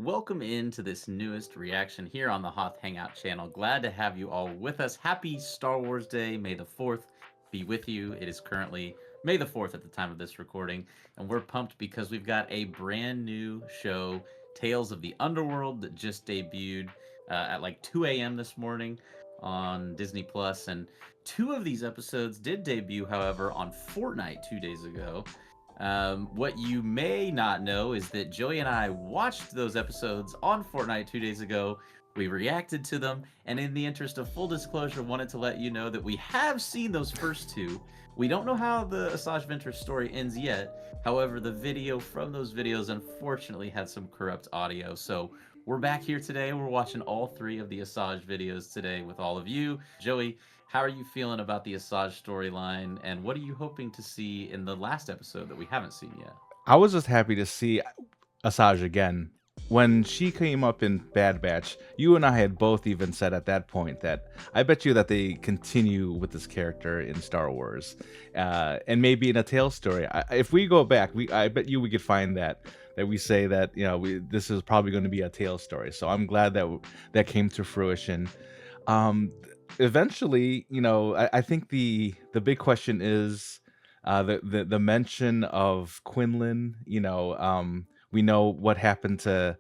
Welcome into this newest reaction here on the Hoth Hangout channel. Glad to have you all with us. Happy Star Wars Day. May the 4th be with you. It is currently May the 4th at the time of this recording, and we're pumped because we've got a brand new show, Tales of the Underworld, that just debuted at like 2 a.m. this morning on Disney Plus. And two of these episodes did debut, however, on Fortnite 2 days ago. What you may not know is that Joey and I watched those episodes on Fortnite 2 days ago. We reacted to them, and in the interest of full disclosure, wanted to let you know that we have seen those first two. We don't know how the Asajj Ventress story ends yet. However, the video from those videos unfortunately had some corrupt audio. So we're back here today. We're watching all three of the Asajj videos today with all of you. Joey, how are you feeling about the Asajj storyline, and what are you hoping to see in the last episode that we haven't seen yet? I was just happy to see Asajj again. When she came up in Bad Batch, you and I had both even said at that point that I bet you that they continue with this character in Star Wars, and maybe in a Tales story. If we go back, I bet you we could find that we say that this is probably going to be a Tales story. So I'm glad that that came to fruition. Um, Eventually, I think the big question is the mention of Quinlan. We know what happened to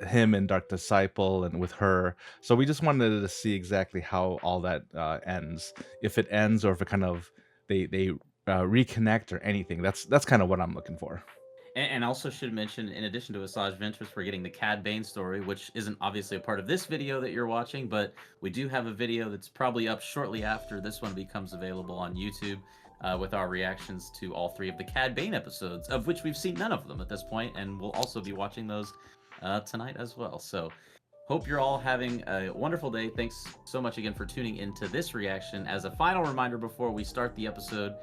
him and Dark Disciple and with her. So we just wanted to see exactly how all that ends. If it ends or if it kind of they reconnect or anything. That's kind of what I'm looking for. And also should mention, in addition to Asajj Ventress, we're getting the Cad Bane story, which isn't obviously a part of this video that you're watching, but we do have a video that's probably up shortly after this one becomes available on YouTube, with our reactions to all three of the Cad Bane episodes, of which we've seen none of them at this point, and we'll also be watching those tonight as well. So hope you're all having a wonderful day. Thanks so much again for tuning into this reaction. As a final reminder before we start the episode,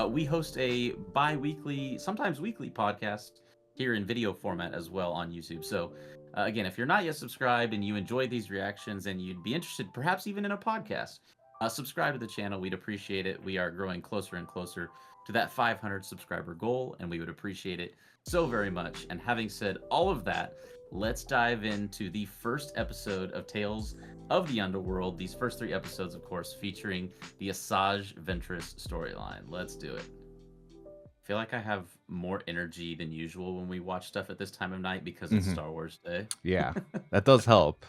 we host a bi-weekly, sometimes weekly podcast here in video format as well on YouTube. So again, if you're not yet subscribed and you enjoy these reactions and you'd be interested perhaps even in a podcast, subscribe to the channel. We'd appreciate it. We are growing closer and closer to that 500 subscriber goal, and we would appreciate it so very much. And having said all of that, let's dive into the first episode of Tales of the Underworld. These first three episodes, of course, featuring the Asajj Ventress storyline. Let's do it. I feel like I have more energy than usual when we watch stuff at this time of night because it's Hmm. Star Wars Day. Yeah, that does help.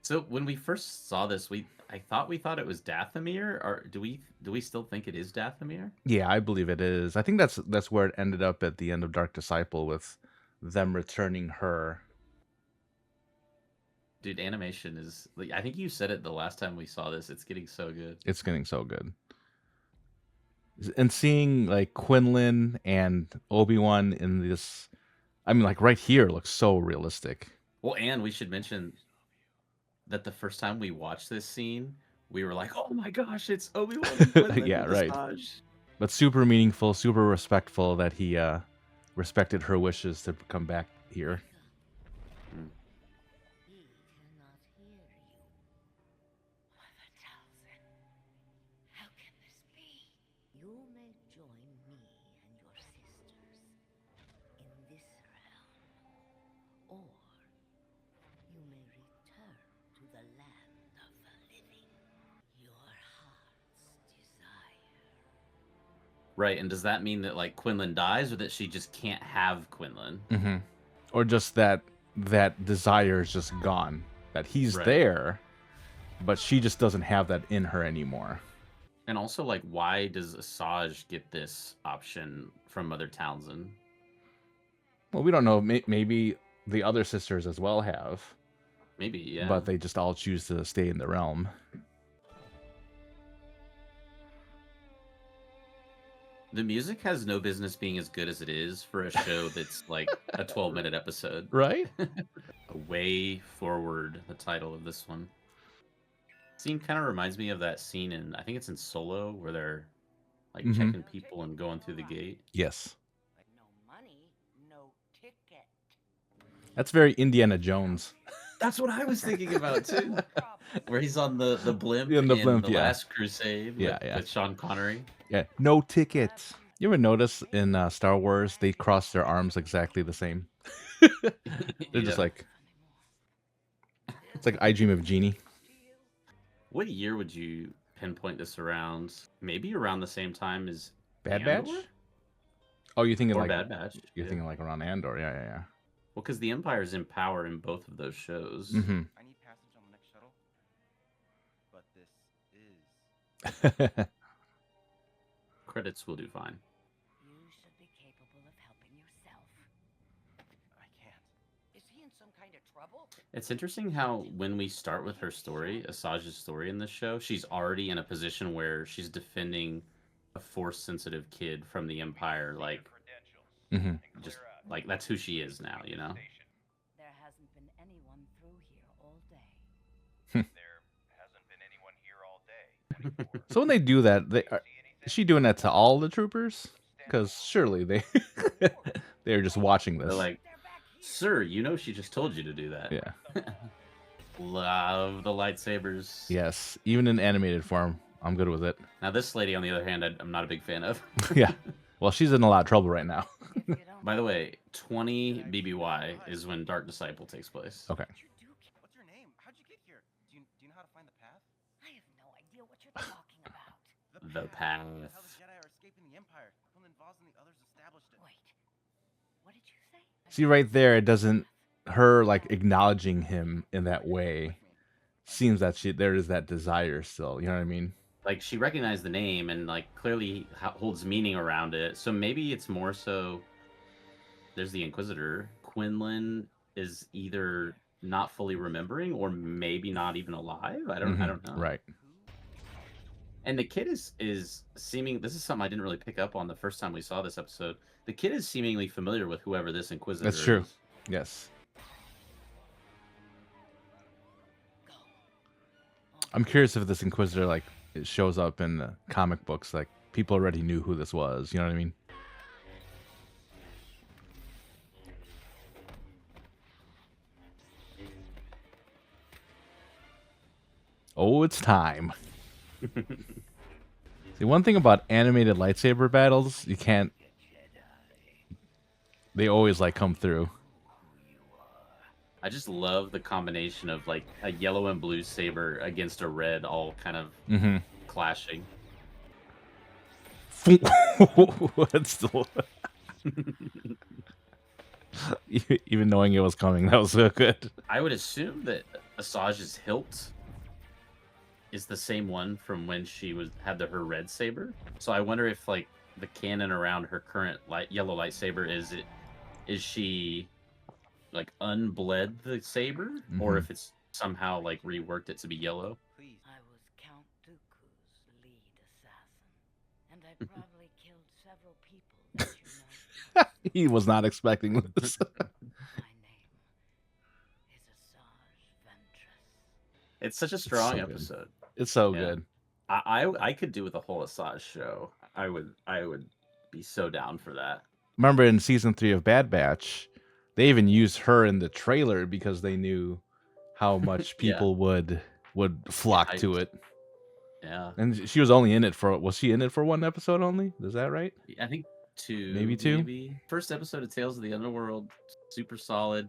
So when we first saw this, I thought we thought it was Dathomir, or do we still think it is Dathomir? Yeah, I believe it is. I think that's where it ended up at the end of Dark Disciple with them returning her. Dude, animation is like, I think you said it the last time we saw this. It's getting so good. It's getting so good. And seeing like Quinlan and Obi-Wan in this, I mean, like right here looks so realistic. Well, and we should mention that the first time we watched this scene, we were like, "Oh my gosh, it's Obi-Wan and Quinlan Yeah, with right. Asajj." But super meaningful, super respectful that he respected her wishes to come back here. Mm. He cannot hear you. Mother Talzin, how can this be? You may join me and your sisters in this realm, or you may return to the land of the living. Your heart's desire. Right, and does that mean that like Quinlan dies, or that she just can't have Quinlan? Mm-hmm. Or just that desire is just gone. That he's Right. there, but she just doesn't have that in her anymore. And also, like, why does Asajj get this option from Mother Townsend? Well, we don't know. Maybe the other sisters as well have, Maybe, yeah. but they just all choose to stay in the realm. The music has no business being as good as it is for a show that's like a 12-minute episode. Right? A Way Forward, the title of this one. Scene kind of reminds me of that scene in, I think it's in Solo, where they're like checking people and going through the gate. Yes. But no money, no ticket. That's very Indiana Jones. That's what I was thinking about too. Where he's on the blimp In the blimp, the yeah. Last Crusade with, Yeah. with Sean Connery. Yeah. No ticket. You ever notice in Star Wars they cross their arms exactly the same? They're just Yeah. like, it's like I Dream of Genie. What year would you pinpoint this around? Maybe around the same time as Bad Andor Batch? Oh, you're thinking or like Bad Batch. you're Yeah. thinking like around Andor. Yeah, Well, because the Empire's in power in both of those shows. yeah. Mm-hmm. I need passage on the next shuttle. But this is. Credits will do fine. You should be capable of helping yourself. I can't. Is he in some kind of trouble? It's interesting how when we start with her story, Asajj's story in this show, she's already in a position where she's defending a force-sensitive kid from the Empire. Like, Mm-hmm. just like that's who she is now, you know? There hasn't been anyone through here all day. There hasn't been anyone here all day. So when they do that, is she doing that to all the troopers? Because surely they're just watching this. They're like, sir, you know she just told you to do that. Yeah. Love the lightsabers. Yes. Even in animated form, I'm good with it. Now, this lady, on the other hand, I'm not a big fan of. Yeah. Well, she's in a lot of trouble right now. If you don't By the way, 20 BBY is when Dark Disciple takes place. Okay. What's your name? How'd you get here? Do you know how to find the path? I have no idea what you're talking about. The path. How the Jedi are escaping the Empire. Quinlan Vos and the others established it. Wait. What did you say? See right there, it doesn't her like acknowledging him in that way seems that there is that desire still. You know what I mean? Like, she recognized the name and, like, clearly holds meaning around it. So maybe it's more so there's the Inquisitor. Quinlan is either not fully remembering or maybe not even alive. I don't know. Right. And the kid is seeming, this is something I didn't really pick up on the first time we saw this episode. The kid is seemingly familiar with whoever this Inquisitor That's true. is. Yes. I'm curious if this Inquisitor like it shows up in the comic books. Like people already knew who this was. You know what I mean? Oh, it's time. See, one thing about animated lightsaber battles, you can't. They always like come through. I just love the combination of, like, a yellow and blue saber against a red, all kind of clashing. That's still... Even knowing it was coming, that was so good. I would assume that Asajj's hilt is the same one from when she had her red saber. So I wonder if, like, the canon around her current yellow lightsaber is she like unbled the saber, or if it's somehow like reworked it to be yellow. Please. I was Count Dooku's lead assassin, and I probably killed several people, as you know. He was not expecting this. My name is Asajj Ventress. It's such a strong so good. episode. It's so Yeah. good. I could do with a whole Asajj show. I would be so down for that. Remember in season 3 of Bad Batch, they even used her in the trailer because they knew how much people would flock to it. Yeah. And she was only in it for, was she in it for one episode only? Is that right? I think 2. Maybe 2? Maybe. First episode of Tales of the Underworld, super solid.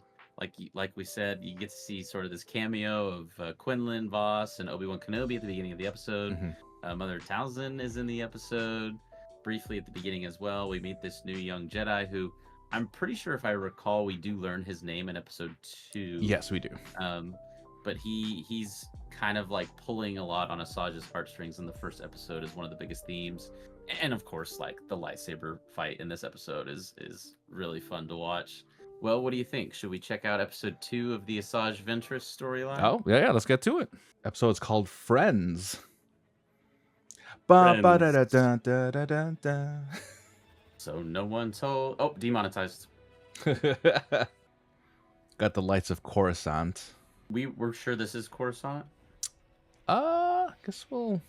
Like we said, you get to see sort of this cameo of Quinlan Vos and Obi-Wan Kenobi at the beginning of the episode. Mother Talzin is in the episode briefly at the beginning as well. We meet this new young Jedi who I'm pretty sure, if I recall, we do learn his name in episode 2. Yes, we do. But he's kind of like pulling a lot on Asajj's heartstrings in the first episode is one of the biggest themes. And of course, like the lightsaber fight in this episode is really fun to watch. Well, what do you think? Should we check out episode 2 of the Asajj Ventress storyline? Oh, yeah, let's get to it. Episode's called Friends. Friends. Ba-ba-da-da-da-da-da-da. So no one told... Oh, demonetized. Got the lights of Coruscant. We're sure this is Coruscant? I guess I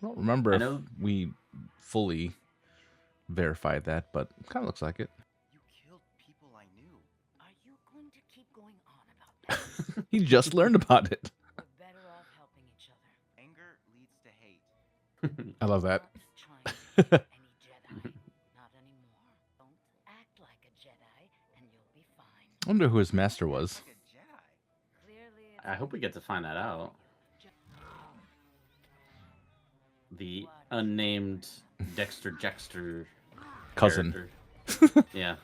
don't remember I if know- we fully verified that, but kind of looks like it. You killed people I knew. Are you going to keep going on about that? He just learned about it. We're better off helping each other. Anger leads to hate. I love that. Not trying to kill any Jedi. wonder who his master was. Like a Jedi. Clearly, I hope we get to find that out. The unnamed Dexter Jexter Cousin. character. Yeah.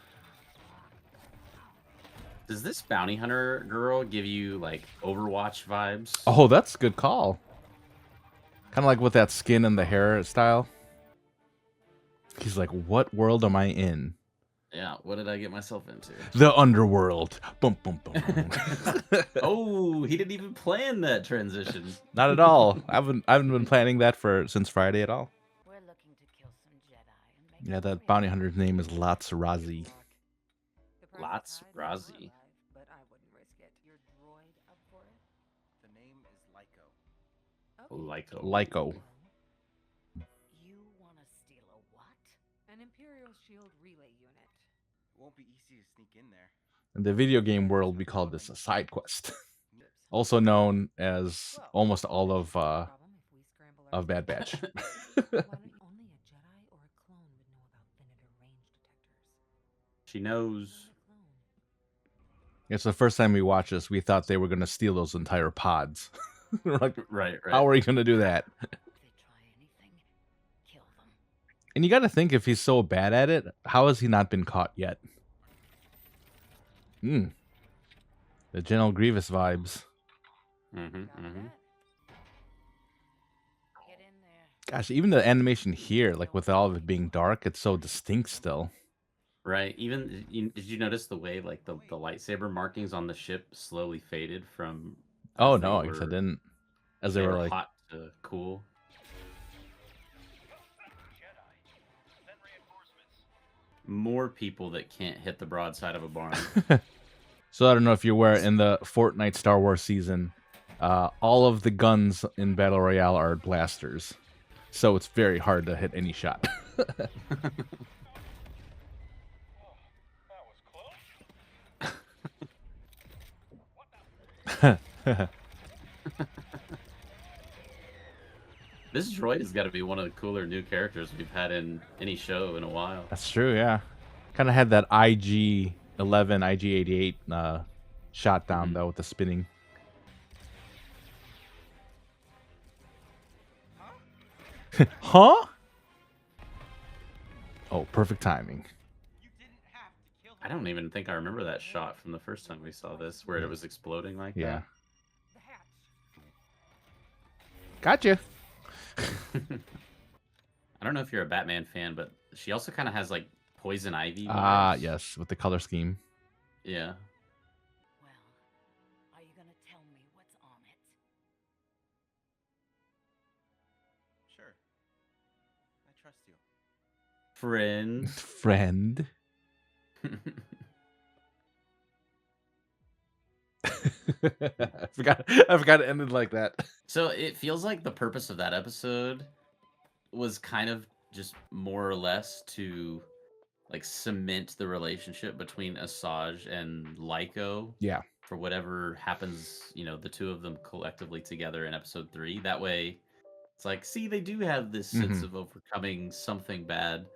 Does this bounty hunter girl give you like Overwatch vibes? Oh, that's a good call. Kind of like with that skin and the hair style. He's like, what world am I in? Yeah, what did I get myself into? The Underworld. Boom, boom, boom. Oh, he didn't even plan that transition. Not at all. I haven't been planning that since Friday at all. we're looking to kill some Jedi and make Yeah, a that career bounty out of hunter's it. name is Razi. The price Lots is high to keep Razi. her alive, but I wouldn't risk it. Your droid up for it? The name is Lyco. Lyco. Lyco. You want to steal a what? An Imperial Shield relay unit. It won't be easy to sneak in there. In the video game world, we call this a side quest. Also known as almost all of Problem if we scramble our Bad Batch. Why don't only a Jedi or a clone would know about Venator range detectors? She knows. Only a clone. It's the first time we watched this, we thought they were going to steal those entire pods. We're like, Right. how are you going to do that? If they try anything, kill them. And you got to think, if he's so bad at it, how has he not been caught yet? The General Grievous vibes. Mm-hmm, Got mm-hmm. that? Get in there. Gosh, even the animation here, like with all of it being dark, it's so distinct still. Right. Even did you notice the way like the lightsaber markings on the ship slowly faded from? Oh as they no, I guess I were- didn't. As they were like, hot to cool. Jedi. Send reinforcements. More people that can't hit the broadside of a barn. so I don't know if you're aware, in the Fortnite Star Wars season, all of the guns in Battle Royale are blasters. So it's very hard to hit any shot. That was close. This droid has got to be one of the cooler new characters we've had in any show in a while. That's true, yeah. Kind of had that IG-11, IG-88 shot down, though, with the spinning. Huh? Oh, perfect timing. You didn't have to kill I don't even think I remember that shot from the first time we saw this, where it was exploding like Yeah. The hatch. Gotcha. I don't know if you're a Batman fan, but she also kind of has like Poison Ivy. Ah, vibes. yes, with the color scheme. Yeah. Well, are you gonna tell me what's on it? Sure. I trust you. Friend. Friend. I forgot it ended like that. So it feels like the purpose of that episode was kind of just more or less to like cement the relationship between Asajj and Lyco. Yeah. For whatever happens, the two of them collectively together in episode 3. That way, it's like, see, they do have this sense of overcoming something bad.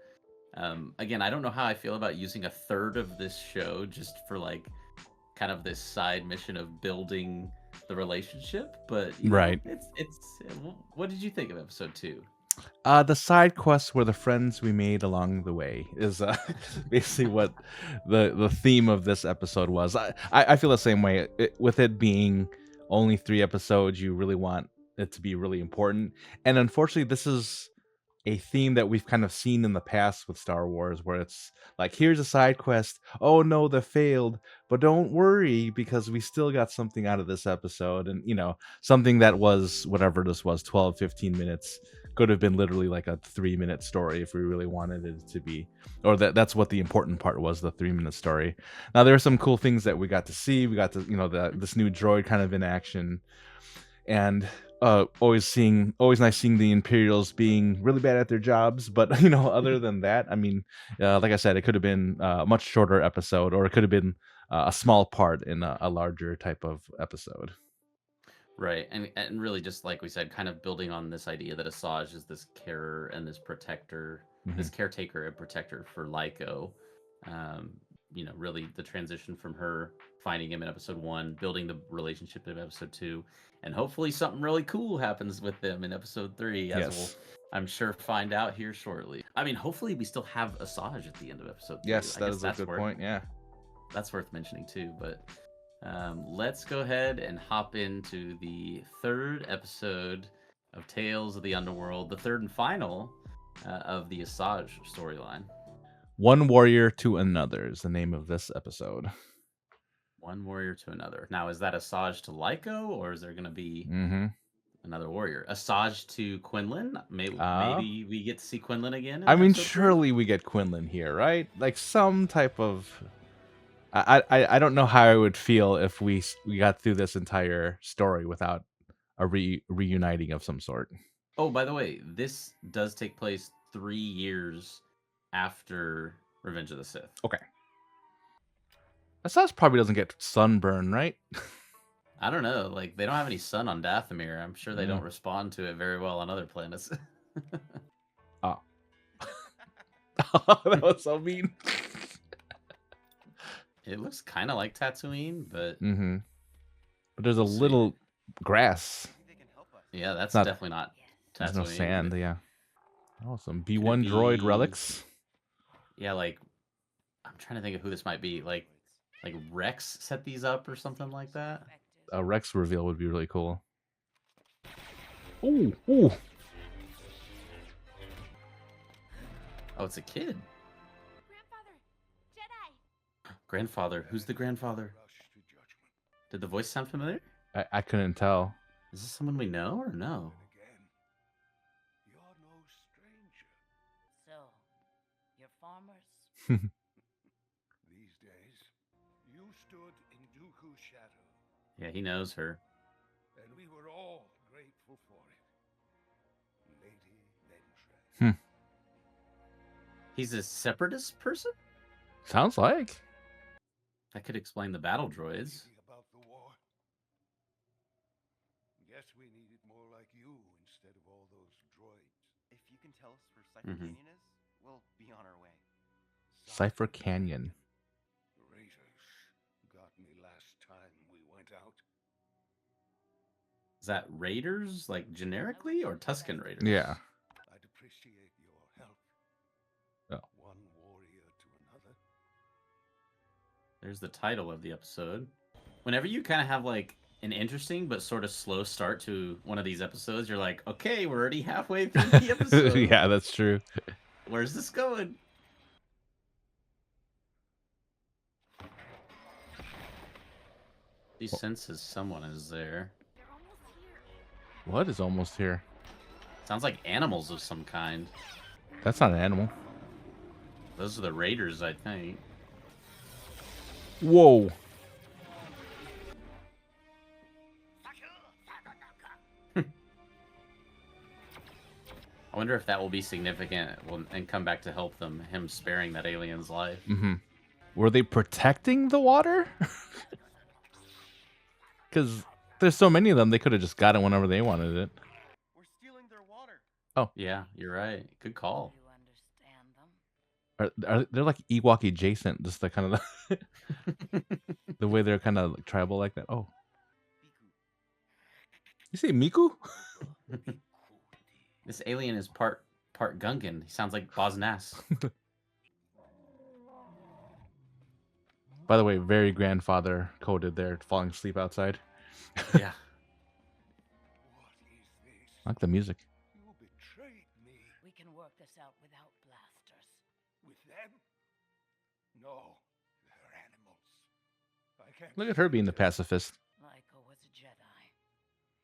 Again, I don't know how I feel about using a third of this show just for like kind of this side mission of building the relationship, but Right. It's. What did you think of episode 2? The side quests were the friends we made along the way is basically what the theme of this episode was. I feel the same way. With it being only 3 episodes, you really want it to be really important. And unfortunately, this is a theme that we've kind of seen in the past with Star Wars, where it's like, here's a side quest. Oh no, that failed. But don't worry, because we still got something out of this episode. And, something that was, whatever this was, 12, 15 minutes, could have been literally like a 3-minute story if we really wanted it to be. Or that's what the important part was, the 3-minute story. Now, there are some cool things that we got to see. We got to, this new droid kind of in action. And always nice seeing the Imperials being really bad at their jobs. But other than that, I mean, like I said, it could have been a much shorter episode, or it could have been a small part in a larger type of episode. Right, and really, just like we said, kind of building on this idea that Asajj is this carer and this protector, this caretaker and protector for Lyco. you know, really the transition from her finding him in episode 1, building the relationship in episode 2, and hopefully something really cool happens with them in episode 3, as we'll, Yes. I'm sure, find out here shortly. I mean, hopefully we still have Asajj at the end of episode 3. Yes, I that guess is a good point. Yeah. that's worth mentioning too. But let's go ahead and hop into the third episode of Tales of the Underworld, the third and final of the Asajj storyline. One warrior to another is the name of this episode. One warrior to another. Now, is that Asajj to Lyco, or is there going to be Mm-hmm. another warrior? Asajj to Quinlan? Maybe we get to see Quinlan again. In I mean, episode 3? surely we get Quinlan here, right? Like some type of. I don't know how I would feel if we got through this entire story without a reuniting of some sort. Oh, by the way, this does take place 3 years after Revenge of the Sith. Okay. Asajj probably doesn't get sunburn, right? I don't know. Like, they don't have any sun on Dathomir. I'm sure they Yeah. don't respond to it very well on other planets. Oh. That was so mean. It looks kind of like Tatooine, but Mm-hmm. But there's a We'll see. little grass. Maybe they can help us. yeah, that's not- definitely not There's Tatooine. no sand. but- Yeah. Oh, some B1 droid be- relics. Yeah, like, I'm trying to think of who this might be. Like Rex set these up or something like that. A Rex reveal would be really cool. Ooh, ooh. Oh, it's a kid. Grandfather, Jedi. Grandfather. Who's the grandfather? Did the voice sound familiar? I couldn't tell. Is this someone we know or no? You're no stranger. So, you're farmers? These days, you stood in Dooku's shadow, Yeah, he knows her. and we were all grateful for it. Lady Ventress. He's a separatist person? Sounds like. That could explain the battle droids. Thinking about the war. Guess we needed more like you instead of all those droids. If you can tell us where Cypher Mhm. Canyon is, we'll be on our way. Cypher Canyon. Raiders got me last time we went out. Is that Raiders, like generically, or Tusken Raiders? Yeah. I'd appreciate your help. Oh. One warrior to another. There's the title of the episode. Whenever you kind of have like an interesting but sort of slow start to one of these episodes, you're like, okay, we're already halfway through the episode. Yeah, that's true. Where's this going? He senses someone is there. They're almost here. What is almost here? Sounds like animals of some kind. That's not an animal. Those are the Raiders, I think. Whoa. I wonder if that will be significant and come back to help them, him sparing that alien's life. Mm-hmm. Were they protecting the water? Because there's so many of them, they could have just got it whenever they wanted it. We're stealing their water. Yeah, you're right. Good call. You understand them? They're like Ewok adjacent, just the kind of the way they're kind of like tribal like that. Oh, Biku. you say Miku? This alien is part Gungan. He sounds like Bosnas. By the way, very grandfather coded there, falling asleep outside. Yeah. What is this? I like the music. You betrayed me We can work this out without blasters. with them? No, they're animals. I can't. Look at her being the pacifist. Lyco was a Jedi.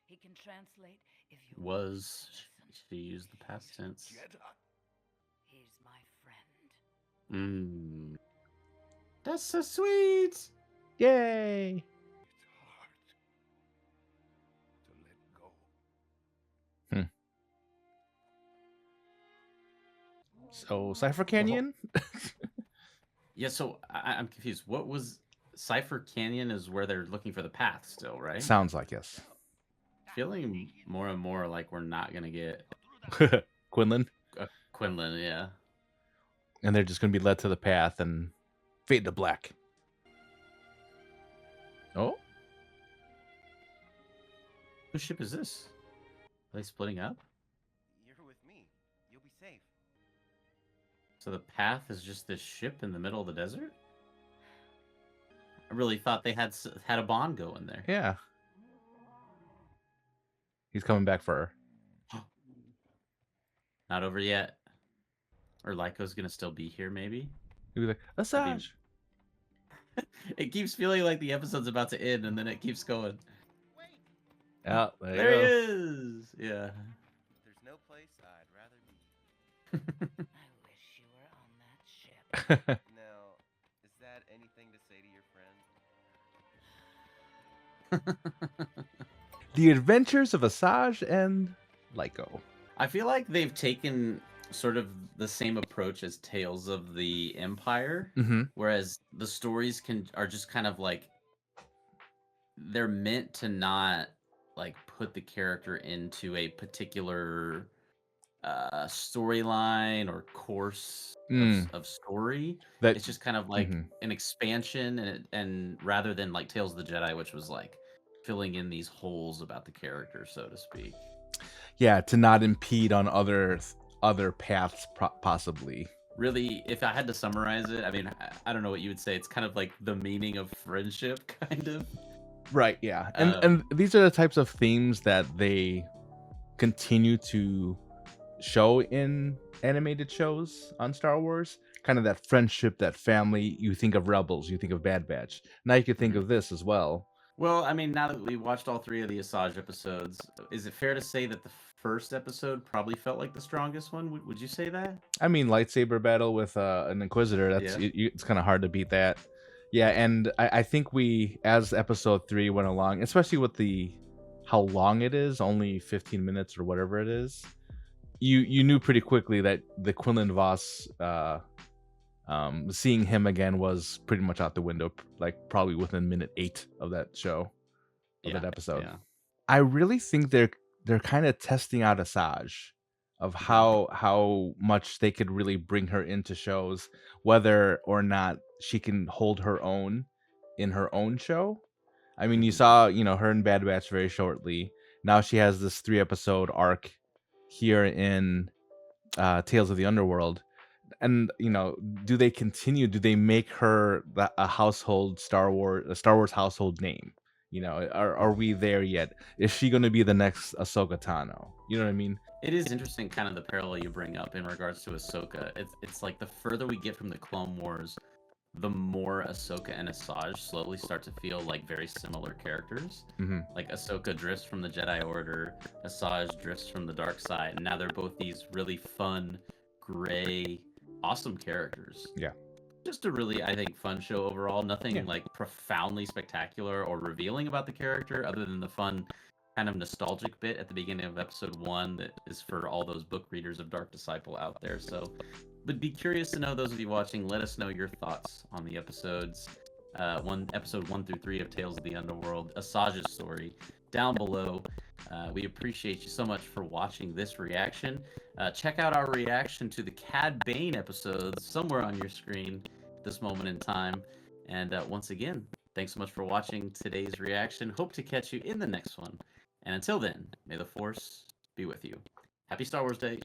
He can translate if you Was. listen. She used the past tense. Jedi. He's my friend. That's so sweet. Yay! It's hard to let go. So Cypher Canyon? Yeah, so I'm confused. What was Cypher Canyon is where they're looking for the path still, right? Sounds like yes. Feeling more and more like we're not gonna get Quinlan, Quinlan, yeah. and they're just gonna be led to the path, and Fade to black. Oh, Whose ship is this? Are they splitting up? You're with me. You'll be safe. So the path is just this ship in the middle of the desert? I really thought they had a bond going there. yeah. He's coming back for her. Not over yet. Or Lyco's gonna still be here, maybe? He was like, Asajj. It keeps feeling like the episode's about to end, and then it keeps going. Wait! Yeah, there you There he go. is! Yeah. There's no place I'd rather be. I wish you were on that ship. Now, is that anything to say to your friend? The Adventures of Asajj and Lyco. I feel like they've taken sort of the same approach as Tales of the Empire, Mm-hmm. whereas the stories are just kind of like they're meant to not like put the character into a particular storyline or course of story. That It's just kind of like Mhm. an expansion, and rather than like Tales of the Jedi, which was like filling in these holes about the character, so to speak. Yeah, to not impede on other paths, possibly. Really, if I had to summarize it, I mean, I don't know what you would say. It's kind of like the meaning of friendship, kind of. Right. Yeah, and these are the types of themes that they continue to show in animated shows on Star Wars. Kind of that friendship, that family. You think of Rebels, you think of Bad Batch. Now you could think of this as well. Well, I mean, now that we watched all 3 of the Asajj episodes, is it fair to say that the first episode probably felt like the strongest one? Would you say that? I mean, lightsaber battle with an Inquisitor. That's Yeah. it's kind of hard to beat that. Yeah, and I think we, as episode 3 went along, especially with how long it is, only 15 minutes or whatever it is, you knew pretty quickly that the Quinlan Voss, seeing him again was pretty much out the window, like probably within minute 8 of that show, of that episode. Yeah. I really think they're kind of testing out Asajj, of how much they could really bring her into shows, whether or not she can hold her own in her own show. I mean, you saw, her in Bad Batch very shortly. Now she has this 3-episode arc here in Tales of the Underworld. And do they continue? Do they make her a household Star Wars household name? Are we there yet? Is she going to be the next Ahsoka Tano? You know what I mean? It is interesting, kind of the parallel you bring up in regards to Ahsoka. It's like the further we get from the Clone Wars, the more Ahsoka and Asajj slowly start to feel like very similar characters. Mm-hmm. Like Ahsoka drifts from the Jedi Order, Asajj drifts from the dark side, and now they're both these really fun, gray, awesome characters. Yeah. Just a really, I think, fun show overall. Nothing like profoundly spectacular or revealing about the character, other than the fun, kind of nostalgic bit at the beginning of episode 1 that is for all those book readers of Dark Disciple out there. So, would be curious to know, those of you watching, let us know your thoughts on the episodes, episode 1 through 3 of Tales of the Underworld, Asajj's story, down below. We appreciate you so much for watching this reaction. Check out our reaction to the Cad Bane episodes somewhere on your screen at this moment in time. And once again, thanks so much for watching today's reaction. Hope to catch you in the next one. And until then, may the Force be with you. Happy Star Wars Day.